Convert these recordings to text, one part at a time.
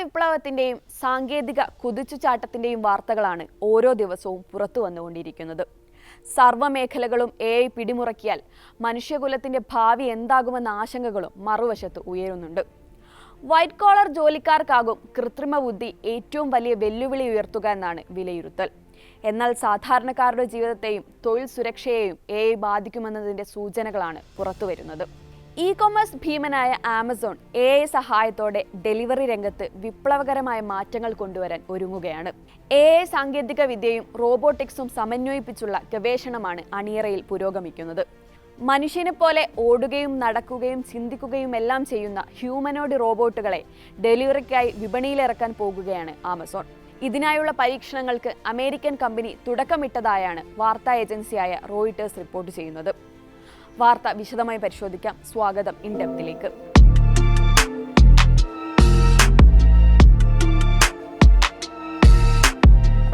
വിപ്ലവത്തിന്റെയും സാങ്കേതിക കുതിച്ചുചാട്ടത്തിന്റെയും വാർത്തകളാണ് ഓരോ ദിവസവും പുറത്തു വന്നുകൊണ്ടിരിക്കുന്നത്. സർവ്വമേഖലകളും AI പിടിമുറക്കിയാൽ മനുഷ്യകുലത്തിന്റെ ഭാവി എന്താകുമെന്ന ആശങ്കകളും മറുവശത്ത് ഉയരുന്നുണ്ട്. വൈറ്റ് കോളർ ജോലിക്കാർക്കാകും കൃത്രിമ ബുദ്ധി ഏറ്റവും വലിയ വെല്ലുവിളി ഉയർത്തുക എന്നാണ് വിലയിരുത്തൽ. എന്നാൽ സാധാരണക്കാരുടെ ജീവിതത്തെയും തൊഴിൽ സുരക്ഷയെയും AI ബാധിക്കുമെന്നതിന്റെ സൂചനകളാണ് പുറത്തുവരുന്നത്. ഇ-കൊമേഴ്സ് ഭീമനായ ആമസോൺ AI സഹായത്തോടെ ഡെലിവറി രംഗത്ത് വിപ്ലവകരമായ മാറ്റങ്ങൾ കൊണ്ടുവരാൻ ഒരുങ്ങുകയാണ്. AI സാങ്കേതിക വിദ്യയും റോബോട്ടിക്സും സമന്വയിപ്പിച്ചുള്ള ഗവേഷണമാണ് അണിയറയിൽ പുരോഗമിക്കുന്നത്. മനുഷ്യനെ പോലെ ഓടുകയും നടക്കുകയും ചിന്തിക്കുകയും എല്ലാം ചെയ്യുന്ന ഹ്യൂമനോയിഡ് റോബോട്ടുകളെ ഡെലിവറിക്കായി വിപണിയിലിറക്കാൻ പോകുകയാണ് ആമസോൺ. ഇതിനായുള്ള പരീക്ഷണങ്ങൾക്ക് അമേരിക്കൻ കമ്പനി തുടക്കമിട്ടതായാണ് വാർത്താ ഏജൻസിയായ റോയിട്ടേഴ്സ് റിപ്പോർട്ട് ചെയ്യുന്നത്. വാർത്ത വിശദമായി പരിശോധിക്കാം. സ്വാഗതം ഇൻഡെപ്തിലേക്ക്.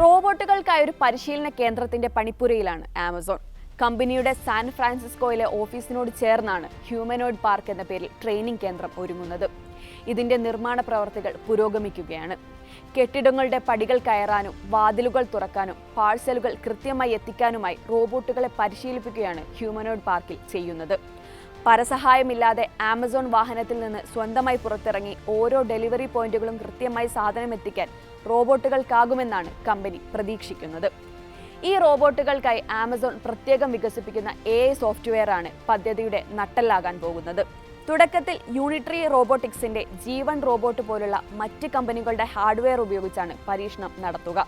റോബോട്ടുകൾക്കായി ഒരു പരിശീലന കേന്ദ്രത്തിന്റെ പണിപ്പുരയിലാണ് ആമസോൺ. കമ്പനിയുടെ സാൻ ഫ്രാൻസിസ്കോയിലെ ഓഫീസിനോട് ചേർന്നാണ് ഹ്യൂമനോയിഡ് പാർക്ക് എന്ന പേരിൽ ട്രെയിനിങ് കേന്ദ്രം ഒരുങ്ങുന്നത്. ഇതിന്റെ നിർമ്മാണ പ്രവർത്തികൾ പുരോഗമിക്കുകയാണ്. കെട്ടിടങ്ങളുടെ പടികൾ കയറാനും വാതിലുകൾ തുറക്കാനും പാഴ്സലുകൾ കൃത്യമായി എത്തിക്കാനുമായി റോബോട്ടുകളെ പരിശീലിപ്പിക്കുകയാണ് ഹ്യൂമനോയിഡ് പാർക്കിൽ ചെയ്യുന്നത്. പരസഹായമില്ലാതെ ആമസോൺ വാഹനത്തിൽ നിന്ന് സ്വന്തമായി പുറത്തിറങ്ങി ഓരോ ഡെലിവറി പോയിന്റുകളും കൃത്യമായി സാധനം എത്തിക്കാൻ റോബോട്ടുകൾക്കാകുമെന്നാണ് കമ്പനി പ്രതീക്ഷിക്കുന്നത്. ഈ റോബോട്ടുകൾക്കായി ആമസോൺ പ്രത്യേകം വികസിപ്പിക്കുന്ന AI സോഫ്റ്റ്വെയർ ആണ് പദ്ധതിയുടെ നട്ടെല്ലാകാൻ പോകുന്നത്. തുടക്കത്തിൽ യൂണിട്രി റോബോട്ടിക്സിന്റെ G1 റോബോട്ട് പോലുള്ള മറ്റ് കമ്പനികളുടെ ഹാർഡ്വെയർ ഉപയോഗിച്ചാണ് പരീക്ഷണം നടത്തുക.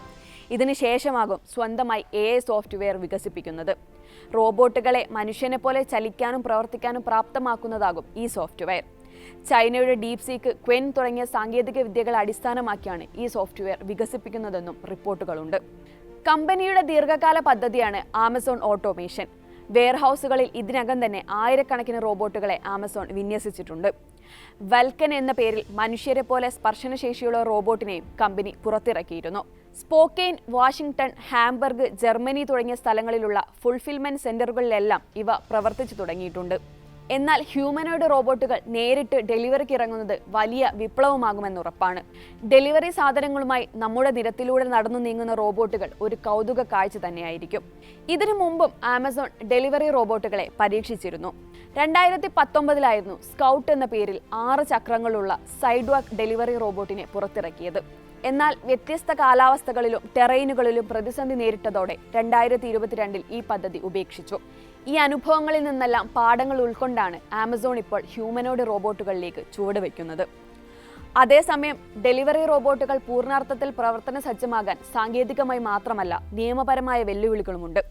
ഇതിനുശേഷമാകും സ്വന്തമായി AI സോഫ്റ്റ്വെയർ വികസിപ്പിക്കുന്നത്. റോബോട്ടുകളെ മനുഷ്യനെ പോലെ ചലിക്കാനും പ്രവർത്തിക്കാനും പ്രാപ്തമാക്കുന്നതാകും ഈ സോഫ്റ്റ്വെയർ. ചൈനയുടെ ഡീപ്സീക്ക്, ക്വെൻ തുടങ്ങിയ സാങ്കേതിക വിദ്യകളെ അടിസ്ഥാനമാക്കിയാണ് ഈ സോഫ്റ്റ്വെയർ വികസിപ്പിക്കുന്നതെന്നും റിപ്പോർട്ടുകളുണ്ട്. കമ്പനിയുടെ ദീർഘകാല പദ്ധതിയാണ് ആമസോൺ ഓട്ടോമേഷൻ. വെയർഹൌസുകളിൽ ഇതിനകം തന്നെ ആയിരക്കണക്കിന് റോബോട്ടുകളെ ആമസോൺ വിന്യസിച്ചിട്ടുണ്ട്. വൽക്കൻ എന്ന പേരിൽ മനുഷ്യരെ പോലെ സ്പർശനശേഷിയുള്ള റോബോട്ടിനെയും കമ്പനി പുറത്തിറക്കിയിരുന്നു. സ്പോക്കെയിൻ, വാഷിംഗ്ടൺ, ഹാംബർഗ്, ജർമ്മനി തുടങ്ങിയ സ്ഥലങ്ങളിലുള്ള ഫുൾഫിൽമെന്റ് സെന്ററുകളിലെല്ലാം ഇവ പ്രവർത്തിച്ചു തുടങ്ങിയിട്ടുണ്ട്. എന്നാൽ ഹ്യൂമനോയിഡ് റോബോട്ടുകൾ നേരിട്ട് ഡെലിവറിക്ക് ഇറങ്ങുന്നത് വലിയ വിപ്ലവമാകുമെന്നുറപ്പാണ്. ഡെലിവറി സാധനങ്ങളുമായി നമ്മുടെ നിരത്തിലൂടെ നടന്നു നീങ്ങുന്ന റോബോട്ടുകൾ ഒരു കൗതുക കാഴ്ച തന്നെയായിരിക്കും. ഇതിനു മുമ്പും ആമസോൺ ഡെലിവറി റോബോട്ടുകളെ പരീക്ഷിച്ചിരുന്നു. 2019 സ്കൗട്ട് എന്ന പേരിൽ 6 ചക്രങ്ങളുള്ള സൈഡ്വാക്ക് ഡെലിവറി റോബോട്ടിനെ പുറത്തിറക്കിയത്. എന്നാൽ വ്യത്യസ്ത കാലാവസ്ഥകളിലും ടെറൈനുകളിലും പ്രതിസന്ധി നേരിട്ടതോടെ 2022 ഈ പദ്ധതി ഉപേക്ഷിച്ചു. ഈ അനുഭവങ്ങളിൽ നിന്നെല്ലാം പാഠങ്ങൾ ഉൾക്കൊണ്ടാണ് ആമസോൺ ഇപ്പോൾ ഹ്യൂമനോയിഡ് റോബോട്ടുകളിലേക്ക് ചുവടുവെക്കുന്നത്. അതേസമയം ഡെലിവറി റോബോട്ടുകൾ പൂർണ്ണാർത്ഥത്തിൽ പ്രവർത്തന സജ്ജമാകാൻ സാങ്കേതികമായി മാത്രമല്ല നിയമപരമായ വെല്ലുവിളികളുമുണ്ട്.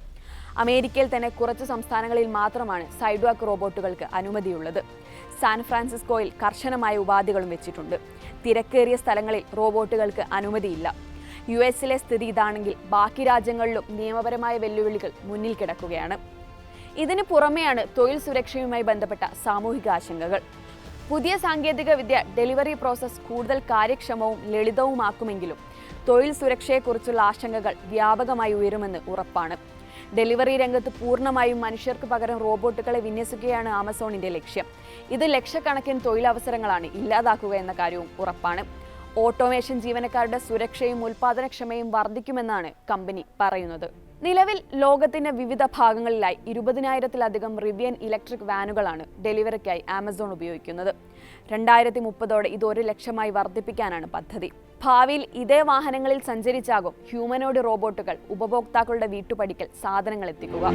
അമേരിക്കയിൽ തന്നെ കുറച്ച് സംസ്ഥാനങ്ങളിൽ മാത്രമാണ് സൈഡ്വാക്ക് റോബോട്ടുകൾക്ക് അനുമതിയുള്ളത്. സാൻ ഫ്രാൻസിസ്കോയിൽ കർശനമായ ഉപാധികളും വെച്ചിട്ടുണ്ട്. തിരക്കേറിയ സ്ഥലങ്ങളിൽ റോബോട്ടുകൾക്ക് അനുമതിയില്ല. US-ലെ സ്ഥിതി ഇതാണെങ്കിൽ ബാക്കി രാജ്യങ്ങളിലും നിയമപരമായ വെല്ലുവിളികൾ മുന്നിൽ കിടക്കുകയാണ്. ഇതിനു പുറമെയാണ് തൊഴിൽ സുരക്ഷയുമായി ബന്ധപ്പെട്ട സാമൂഹിക ആശങ്കകൾ. പുതിയ സാങ്കേതിക വിദ്യ ഡെലിവറി പ്രോസസ്സ് കൂടുതൽ കാര്യക്ഷമവും ലളിതവുമാക്കുമെങ്കിലും തൊഴിൽ സുരക്ഷയെക്കുറിച്ചുള്ള ആശങ്കകൾ വ്യാപകമായി ഉയരുമെന്ന് ഉറപ്പാണ്. ഡെലിവറി രംഗത്ത് പൂർണ്ണമായും മനുഷ്യർക്ക് പകരം റോബോട്ടുകളെ വിന്യസിക്കുകയാണ് ആമസോണിന്റെ ലക്ഷ്യം. ഇത് ലക്ഷക്കണക്കിന് തൊഴിലവസരങ്ങളാണ് ഇല്ലാതാക്കുക എന്ന കാര്യവും ഉറപ്പാണ്. ഓട്ടോമേഷൻ ജീവനക്കാരുടെ സുരക്ഷയും ഉൽപാദനക്ഷമയും വർദ്ധിക്കുമെന്നാണ് കമ്പനി പറയുന്നത്. നിലവിൽ ലോകത്തിന്റെ വിവിധ ഭാഗങ്ങളിലായി 20,000-ലധികം റിവിയൻ ഇലക്ട്രിക് വാനുകളാണ് ഡെലിവറിക്കായി ആമസോൺ ഉപയോഗിക്കുന്നത്. 2030 ഇത് 1,00,000 വർദ്ധിപ്പിക്കാനാണ് പദ്ധതി. ഭാവിയിൽ ഇതേ വാഹനങ്ങളിൽ സഞ്ചരിച്ചാകും ഹ്യൂമനോയിഡ് റോബോട്ടുകൾ ഉപഭോക്താക്കളുടെ വീട്ടുപടിക്കൽ സാധനങ്ങൾ എത്തിക്കുക.